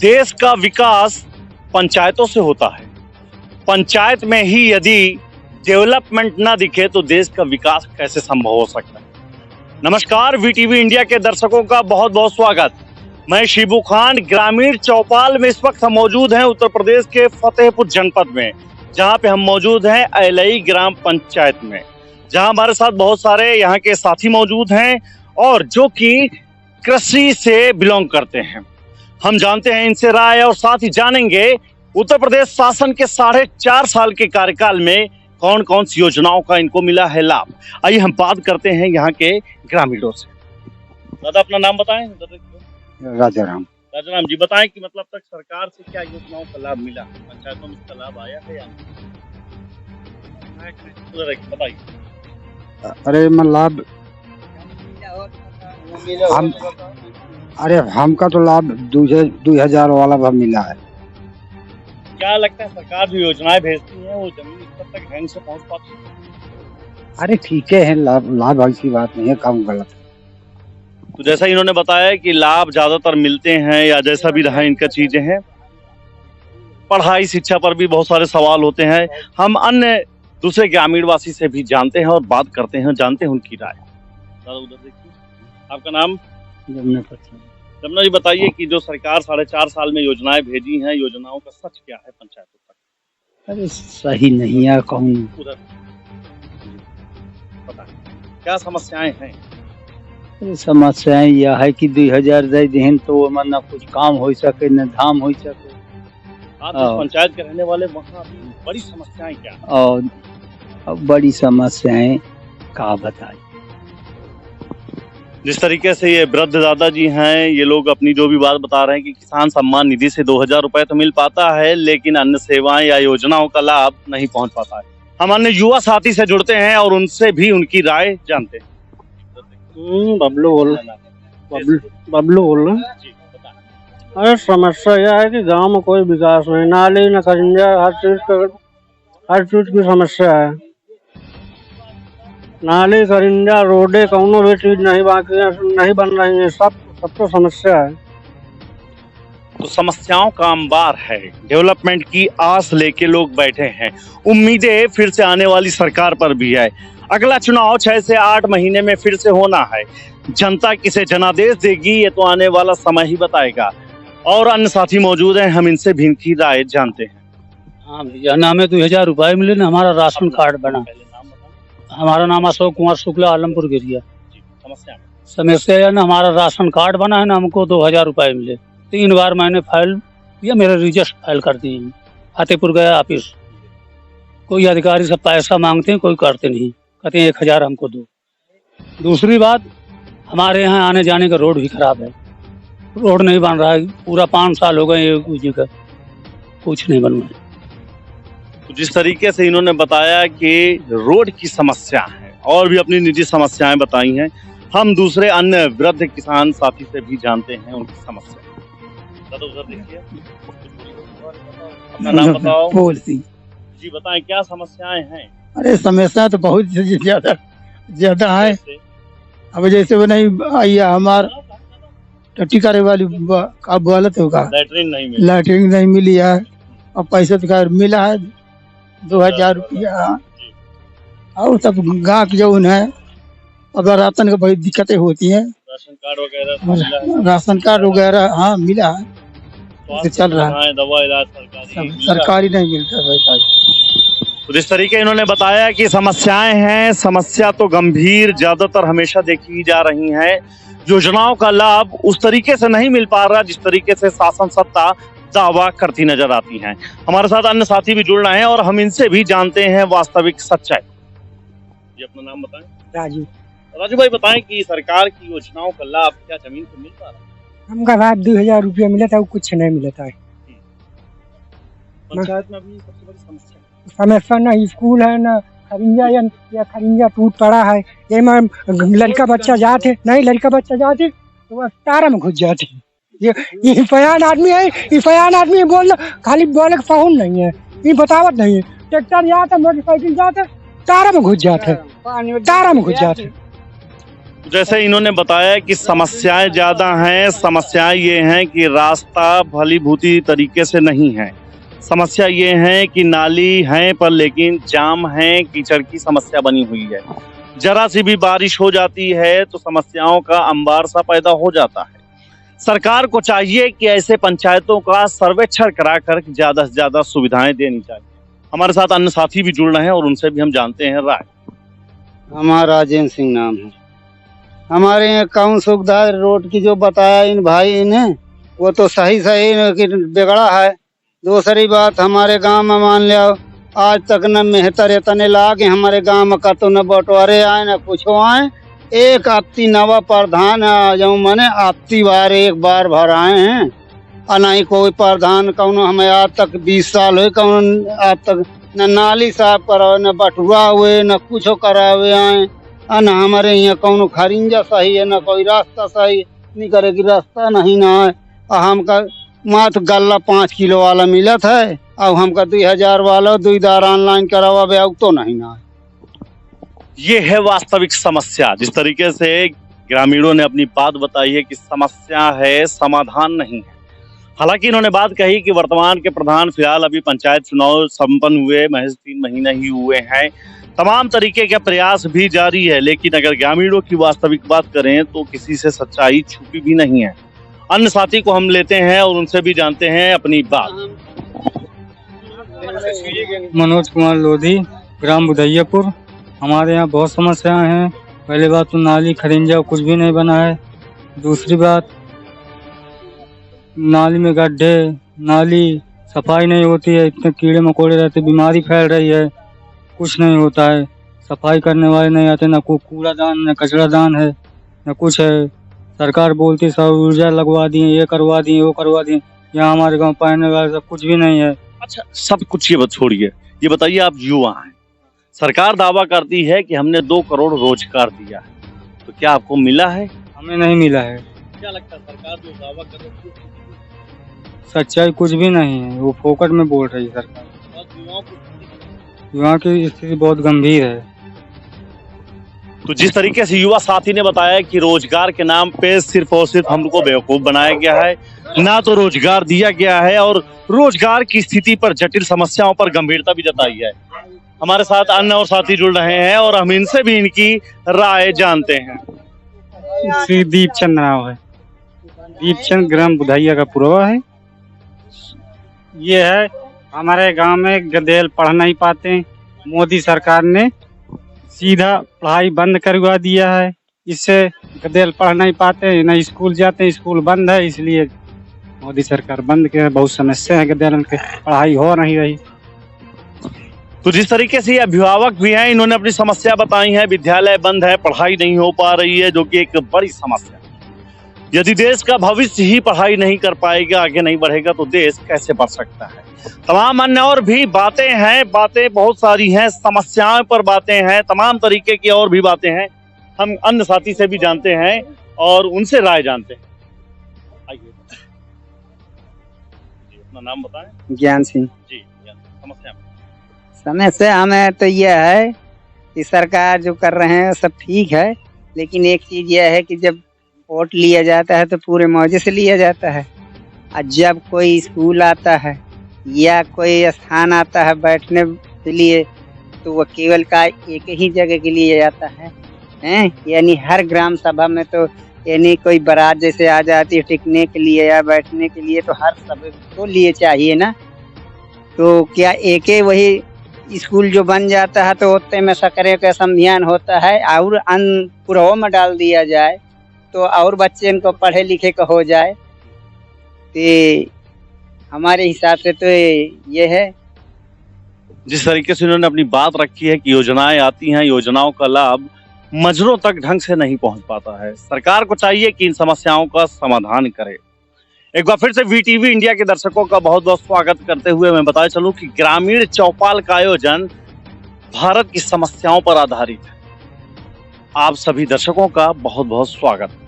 देश का विकास पंचायतों से होता है। पंचायत में ही यदि डेवलपमेंट ना दिखे तो देश का विकास कैसे संभव हो सकता है। नमस्कार, वीटीवी इंडिया के दर्शकों का बहुत बहुत स्वागत। मैं शिबू खान ग्रामीण चौपाल में इस वक्त हम मौजूद हैं उत्तर प्रदेश के फतेहपुर जनपद में, जहां पे हम मौजूद हैं एलई ग्राम पंचायत में, जहां हमारे साथ बहुत सारे यहाँ के साथी मौजूद हैं और जो कि कृषि से बिलोंग करते हैं। हम जानते हैं इनसे राय और साथ ही जानेंगे उत्तर प्रदेश शासन के 4.5 साल के कार्यकाल में कौन कौन सी योजनाओं का इनको मिला है लाभ। आइए हम बात करते हैं यहाँ के ग्रामीणों से। दादा अपना नाम बताएं। राजाराम राजाराम जी, बताएं कि मतलब तक सरकार से क्या योजनाओं का लाभ मिला, पंचायतों में इसका लाभ आया है या नहीं, बताइए। अरे लाभ हमका तो लाभ 2000 वाला भी मिला है। क्या लगता है सरकार जो योजनाएं भेजती है वो जमीन स्तर तक ढंग से पहुंच पाती है? अरे ठीक है, लाभ ऐसी बात नहीं है, काम गलत है। तो जैसा इन्होंने बताया कि लाभ ज्यादातर मिलते हैं या जैसा भी रहा इनका चीजें हैं, पढ़ाई शिक्षा पर भी बहुत सारे सवाल होते हैं। हम अन्य दूसरे ग्रामीणवासी से भी जानते हैं और बात करते हैं, जानते हैं उनकी राय। दादा उधर देखिए, आपका नाम? जमुना जी, बताइए कि जो सरकार 4.5 साल में योजनाएं भेजी हैं, योजनाओं का सच क्या है पंचायतों तक? अरे सही नहीं है, कौन उधर पता क्या समस्याएं हैं? समस्याएं यह है कि 2000 दे दें तो न कुछ काम हो सके न धाम हो सके। आप इस पंचायत के रहने वाले, वहाँ बड़ी समस्याएं क्या है? और बड़ी समस्याएं का बताए। जिस तरीके से ये वृद्ध दादाजी हैं, ये लोग अपनी जो भी बात बता रहे हैं कि किसान सम्मान निधि से 2000 रुपए तो मिल पाता है, लेकिन अन्य सेवाएं या योजनाओं का लाभ नहीं पहुंच पाता है। हम अन्य युवा साथी से जुड़ते हैं और उनसे भी उनकी राय जानते हैं। बबलू बोल रहा। अरे समस्या यह है कि गांव में कोई विकास नहीं, नाली न खरिंजा, हर चीज की समस्या है। नाली खरिंजा रोडे कौनो भी चीज नहीं बन रही है, सब तो समस्या है। तो समस्याओं का अंबार है, डेवलपमेंट की आस लेके लोग बैठे हैं। उम्मीदें फिर से आने वाली सरकार पर भी है। अगला चुनाव 6 से 8 महीने में फिर से होना है। जनता किसे जनादेश देगी ये तो आने वाला समय ही बताएगा। और अन्य साथी मौजूद हैं, हम इनसे भी इनकी राय जानते हैं। हाँ भैया, नाम है 2000 रुपए मिले ना, हमारा राशन कार्ड बना। हमारा नाम अशोक कुमार शुक्ला, आलमपुर गिरिया। समस्या है ना, हमारा राशन कार्ड बना है ना, हमको 2000 रुपए मिले। 3 बार मैंने फाइल या मेरे रजिस्टर फाइल कर दिए। फतेहपुर गया ऑफिस, कोई अधिकारी सब पैसा मांगते हैं, कोई करते नहीं, कहते हैं 1000 हमको दो। दूसरी बात, हमारे यहाँ आने जाने का रोड भी खराब है, रोड नहीं बन रहा है। पूरा 5 साल हो गए एक जगह कुछ नहीं बन रहा। तो जिस तरीके से इन्होंने बताया कि रोड की समस्या है और भी अपनी निजी समस्याएं बताई हैं, हम दूसरे अन्य वृद्ध किसान साथी से भी जानते हैं उनकी समस्या। उधर देखिए, अपना नाम बताओ। जी बताएं, क्या समस्याएं हैं? अरे समस्या तो बहुत ज्यादा है। अब जैसे वो नहीं आई हमार टट्टी करे वाली का बोलत होगा, लैट्रिन नहीं मिली है। अब पैसे तो खैर मिला है 2000 रुपया। और सब गाँव जो है, अगर राशन का बहुत दिक्कतें होती हैं, राशन कार्ड वगैरह हाँ मिला है, तो चल रहा है। दवा इलाज सरकारी नहीं मिलता है। तो जिस तरीके इन्होंने बताया कि समस्याएं हैं, समस्या तो गंभीर ज्यादातर हमेशा देखी जा रही हैं। योजनाओं का लाभ उस तरीके से नहीं मिल पा रहा जिस तरीके से शासन सत्ता दावा करती नजर आती हैं। हमारे साथ अन्य साथी भी जुड़ रहे हैं और हम इनसे भी जानते हैं वास्तविक सच्चाई। जी अपना नाम बताएं। राजू भाई, बताएं कि सरकार की योजनाओं का लाभ क्या जमीन पर मिल पा रहा है? हमका लाभ 2000 रुपया मिला था, वो कुछ नहीं मिलता है। पंचायत में अभी सबसे बड़ी समस्या न स्कूल है, न खरिंजा या खरिंजा टूट पड़ा है। ये लड़का बच्चा जाते नहीं, लड़का बच्चा जाते तो वह तारा में घुस जाते। ये फयान आदमी है, ये फयान आदमी बोल खाली बोले पाहुन नहीं है, ये बतावत नहीं है। ट्रैक्टर जाते, मोटरसाइकिल जाते, तारा में घुस जाते, तारा में घुस जाते। जैसे इन्होंने बताया कि समस्याएं ज्यादा हैं, समस्याएं ये हैं कि रास्ता भलीभूती तरीके से नहीं है। समस्या ये है कि नाली है पर लेकिन जाम है, कीचड़ की समस्या बनी हुई है। जरा सी भी बारिश हो जाती है तो समस्याओं का अंबार सा पैदा हो जाता है। सरकार को चाहिए कि ऐसे पंचायतों का सर्वेक्षण कराकर ज्यादा से ज्यादा सुविधाएं देनी चाहिए। हमारे साथ अन्य साथी भी जुड़ रहे हैं और उनसे भी हम जानते हैं राय। हमारा राजेंद्र सिंह नाम है। हमारे यहाँ कौन सुविधा रोड की जो बताया इन भाई ने वो तो सही बिगड़ा है। दूसरी बात हमारे गांव में मान लिया आज तक न मेहतर इतने लागे हमारे गांव में का तो न बंटवारे आए न कुछ आए। एक आपती नवा प्रधान आ जाऊँ मैंने आपती बार एक बार भर आए हैं और नहीं कोई प्रधान कौन हमें आज तक 20 साल हुए कौन आज तक न नाली साफ करावे न बटुआ हुए न कुछ करावे आए न हमारे यहाँ कौन खरिंजा सही है न कोई रास्ता सही नहीं करे कि रास्ता नहीं ना है। हमका मात्र गल्ला 5 किलो वाला मिला था अब हमका 2000 वाला 2 दार ऑनलाइन करावा बे तो नहीं ना है। ये है वास्तविक समस्या। जिस तरीके से ग्रामीणों ने अपनी बात बताई है कि समस्या है, समाधान नहीं है। हालांकि इन्होंने बात कही कि वर्तमान के प्रधान फिलहाल अभी पंचायत चुनाव संपन्न हुए महज 3 महीने ही हुए हैं। तमाम तरीके के प्रयास भी जारी है, लेकिन अगर ग्रामीणों की वास्तविक बात करें तो किसी से सच्चाई छुपी भी नहीं है। अन्य साथी को हम लेते हैं और उनसे भी जानते हैं अपनी बात। मनोज कुमार लोधी, ग्राम बुधैयापुर। हमारे यहाँ बहुत समस्याएं हैं। पहली बात तो नाली खरिंजा कुछ भी नहीं बना है। दूसरी बात नाली में गड्ढे, नाली सफाई नहीं होती है, इतने कीड़े मकोड़े रहते, बीमारी फैल रही है, कुछ नहीं होता है। सफाई करने वाले नहीं आते, न कोई कूड़ादान न कचरादान है न कुछ है। सरकार बोलती सौर ऊर्जा लगवा दिए, ये करवा दिए, वो करवा दिए। यहाँ हमारे गांव पानी वाला सब कुछ भी नहीं है। अच्छा, सब कुछ ये छोड़िए, ये बताइए आप युवा हैं, सरकार दावा करती है कि हमने 2 करोड़ रोजगार दिया है, तो क्या आपको मिला है? हमें नहीं मिला है। क्या लगता है सरकार जो दावा कर रही है सच्चाई कुछ भी नहीं है, वो फोकट में बोल रही है सरकार। युवा की स्थिति बहुत गंभीर है। तो जिस तरीके से युवा साथी ने बताया कि रोजगार के नाम पे सिर्फ और सिर्फ हमको बेवकूफ बनाया गया है, ना तो रोजगार दिया गया है और रोजगार की स्थिति पर, जटिल समस्याओं पर गंभीरता भी जताई है। हमारे साथ अन्य और साथी जुड़ रहे हैं और हम इनसे भी इनकी राय जानते हैं। श्री दीपचंद राव है, दीपचंद ग्राम बुधैया का पुरवा है। ये है हमारे गांव में गधेल पढ़ नहीं पाते। मोदी सरकार ने सीधा पढ़ाई बंद करवा दिया है, इससे गधेल पढ़ नहीं पाते, न स्कूल जाते, स्कूल बंद है, इसलिए मोदी सरकार बंद किया। बहुत समस्या है, गधेल के पढ़ाई हो नहीं रही। तो जिस तरीके से ये अभिभावक भी हैं, इन्होंने अपनी समस्या बताई है। विद्यालय बंद है, पढ़ाई नहीं हो पा रही है, जो कि एक बड़ी समस्या है। यदि देश का भविष्य ही पढ़ाई नहीं कर पाएगा, आगे नहीं बढ़ेगा, तो देश कैसे बढ़ सकता है। तमाम अन्य और भी बातें हैं, बातें बहुत सारी हैं, समस्याओं पर बातें हैं, तमाम तरीके की और भी बातें हैं। हम अन्य साथी से भी जानते हैं और उनसे राय जानते हैं। आइए, अपना नाम बताएं। ज्ञान सिंह। जी, समस्या समस्या हमें तो यह है कि सरकार जो कर रहे हैं सब ठीक है, लेकिन एक चीज यह है कि जब वोट लिया जाता है तो पूरे मौजे से लिया जाता है, और जब कोई स्कूल आता है या कोई स्थान आता है बैठने के लिए तो वह केवल का एक ही जगह के लिए जाता है, यानी हर ग्राम सभा में तो यानी कोई बारात जैसे आ जाती है टिकने के लिए या बैठने के लिए, तो हर सब को लिए चाहिए ना। तो क्या एक ही वही स्कूल जो बन जाता है तो उतने में सकरे का संभियान होता है और अन्न पुरवा में डाल दिया जाए तो और बच्चे इनको पढ़े लिखे का हो जाए। तो हमारे हिसाब से तो ये है। जिस तरीके से उन्होंने अपनी बात रखी है कि योजनाएं आती हैं, योजनाओं का लाभ मजरों तक ढंग से नहीं पहुंच पाता है। सरकार को चाहिए कि इन समस्याओं का समाधान करे। एक बार फिर से वीटीवी इंडिया के दर्शकों का बहुत बहुत स्वागत करते हुए मैं बताया चलूं कि ग्रामीण चौपाल का आयोजन भारत की समस्याओं पर आधारित है। आप सभी दर्शकों का बहुत बहुत स्वागत।